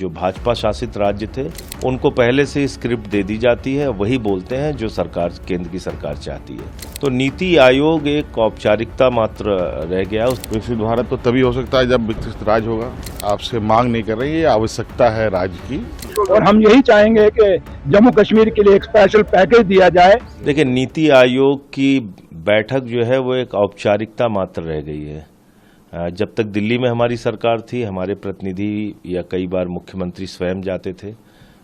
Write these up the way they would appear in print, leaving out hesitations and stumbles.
जो भाजपा शासित राज्य थे उनको पहले से स्क्रिप्ट दे दी जाती है, वही बोलते हैं जो सरकार केंद्र की सरकार चाहती है। तो नीति आयोग एक औपचारिकता मात्र रह गया। विकसित भारत तो तभी हो सकता है जब विकसित राज्य होगा। आपसे मांग नहीं कर रही, ये आवश्यकता है राज्य की। और हम यही चाहेंगे कि जम्मू कश्मीर के लिए एक स्पेशल पैकेज दिया जाए। देखिए, नीति आयोग की बैठक जो है वो एक औपचारिकता मात्र रह गई है। जब तक दिल्ली में हमारी सरकार थी, हमारे प्रतिनिधि या कई बार मुख्यमंत्री स्वयं जाते थे,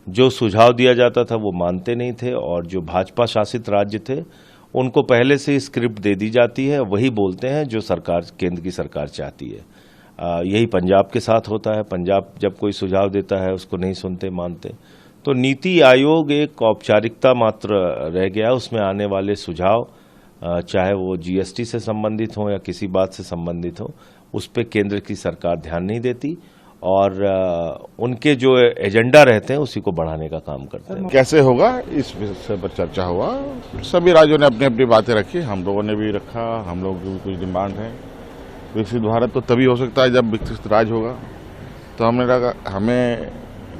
जो सुझाव दिया जाता था वो मानते नहीं थे, और जो भाजपा शासित राज्य थे उनको पहले से स्क्रिप्ट दे दी जाती है, वही बोलते हैं जो सरकार केंद्र की सरकार चाहती है। यही पंजाब के साथ होता है। पंजाब जब कोई सुझाव देता है उसको नहीं सुनते, मानते। तो नीति आयोग एक औपचारिकता मात्र रह गया। उसमें आने वाले सुझाव, चाहे वो जीएसटी से संबंधित हो या किसी बात से संबंधित हो, उस पर केंद्र की सरकार ध्यान नहीं देती, और उनके जो एजेंडा रहते हैं उसी को बढ़ाने का काम करते हैं। कैसे होगा इस विषय पर चर्चा हुआ। सभी राज्यों ने अपनी अपनी बातें रखी, हम लोगों ने भी रखा। हम लोगों की भी कुछ डिमांड है। विकसित भारत तो तभी हो सकता है जब विकसित राज्य होगा। तो हमें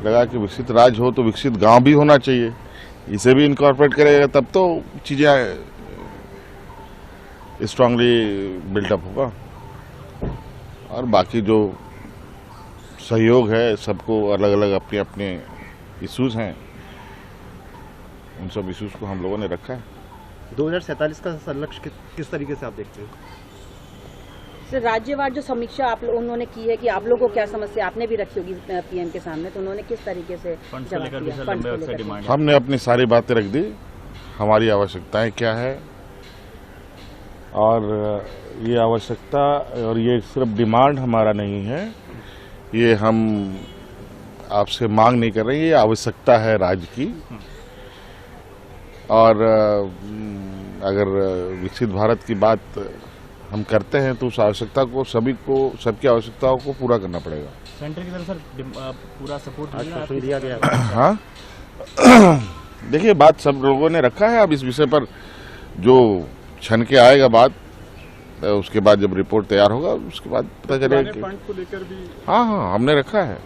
लगा कि विकसित राज्य हो तो विकसित गांव भी होना चाहिए, इसे भी इनकॉर्पोरेट करेगा, तब तो चीजें स्ट्रांगली बिल्टअप होगा। और बाकी जो सहयोग है, सबको अलग अलग अपने अपने इश्यूज हैं, उन सब इश्यूज को हम लोगों ने रखा है। 2047 का लक्ष्य किस तरीके से आप देखते हैं? सर, राज्यवार जो समीक्षा उन्होंने की है कि आप लोगों को क्या समस्या आपने भी रखी होगी पीएम के सामने, तो उन्होंने किस तरीके से जवाब दिया? हमने अपनी सारी बातें रख दी, हमारी आवश्यकताएं क्या है, और ये आवश्यकता और ये सिर्फ डिमांड हमारा नहीं है, ये हम आपसे मांग नहीं कर रहे, ये आवश्यकता है राज्य की। और अगर विकसित भारत की बात हम करते हैं तो उस आवश्यकता को सबकी आवश्यकताओं को पूरा करना पड़ेगा। सेंटर की तरफ सर पूरा सपोर्ट दिया गया। हाँ, देखिए, बात सब लोगों ने रखा है। अब इस विषय पर जो छन के आएगा बात, उसके बाद जब रिपोर्ट तैयार होगा उसके बाद पता चलेगा कि फंड को लेकर भी। हाँ, हमने रखा है।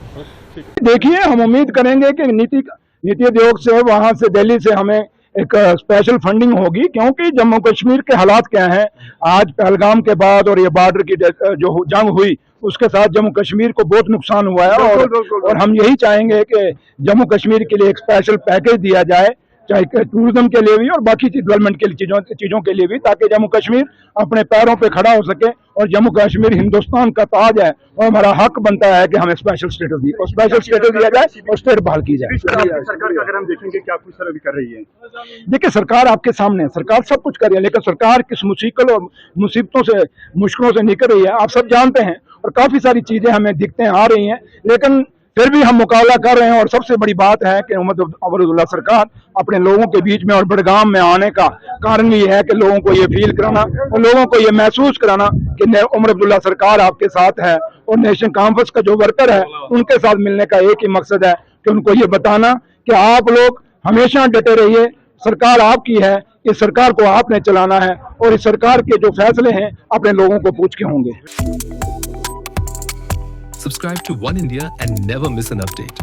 देखिए, हम उम्मीद करेंगे कि नीति आयोग से, वहां से दिल्ली से हमें एक स्पेशल फंडिंग होगी, क्योंकि जम्मू कश्मीर के हालात क्या हैं आज पहलगाम के बाद, और ये बॉर्डर की जो जंग हुई उसके साथ जम्मू कश्मीर को बहुत नुकसान हुआ है। और हम यही चाहेंगे कि जम्मू कश्मीर के लिए एक स्पेशल पैकेज दिया जाए, चाहे टूरिज्म के लिए भी और बाकी डेवलपमेंट के लिए चीजों के लिए भी, ताकि जम्मू कश्मीर अपने पैरों पे खड़ा हो सके। और जम्मू कश्मीर हिंदुस्तान का ताज है और हमारा हक बनता है कि हमें स्पेशल स्टेटस दिए, और स्पेशल स्टेटस दिया जाए और स्टेट बहाल की जाए। सरकार का अगर हम देखेंगे क्या कुछ सर अभी कर रही है? देखिए, सरकार आपके सामने है, सरकार सब कुछ कर रही है, लेकिन सरकार किस मुसीबतों और मुश्किलों से निकल रही है आप सब जानते हैं। और काफी सारी चीजें हमें दिखते हैं आ रही हैं, लेकिन फिर भी हम मुकाबला कर रहे हैं। और सबसे बड़ी बात है कि उमर अब्दुल्ला सरकार अपने लोगों के बीच में और बड़गाम में आने का कारण ये है कि लोगों को ये फील कराना और लोगों को ये महसूस कराना कि उमर अब्दुल्ला सरकार आपके साथ है। और नेशनल कॉन्फ्रेंस का जो वर्कर है उनके साथ मिलने का एक ही मकसद है कि उनको ये बताना कि आप लोग हमेशा डटे रहिए, सरकार आपकी है, इस सरकार को आपने चलाना है, और इस सरकार के जो फैसले हैं अपने लोगों को पूछ के होंगे। Subscribe to One India and never miss an update.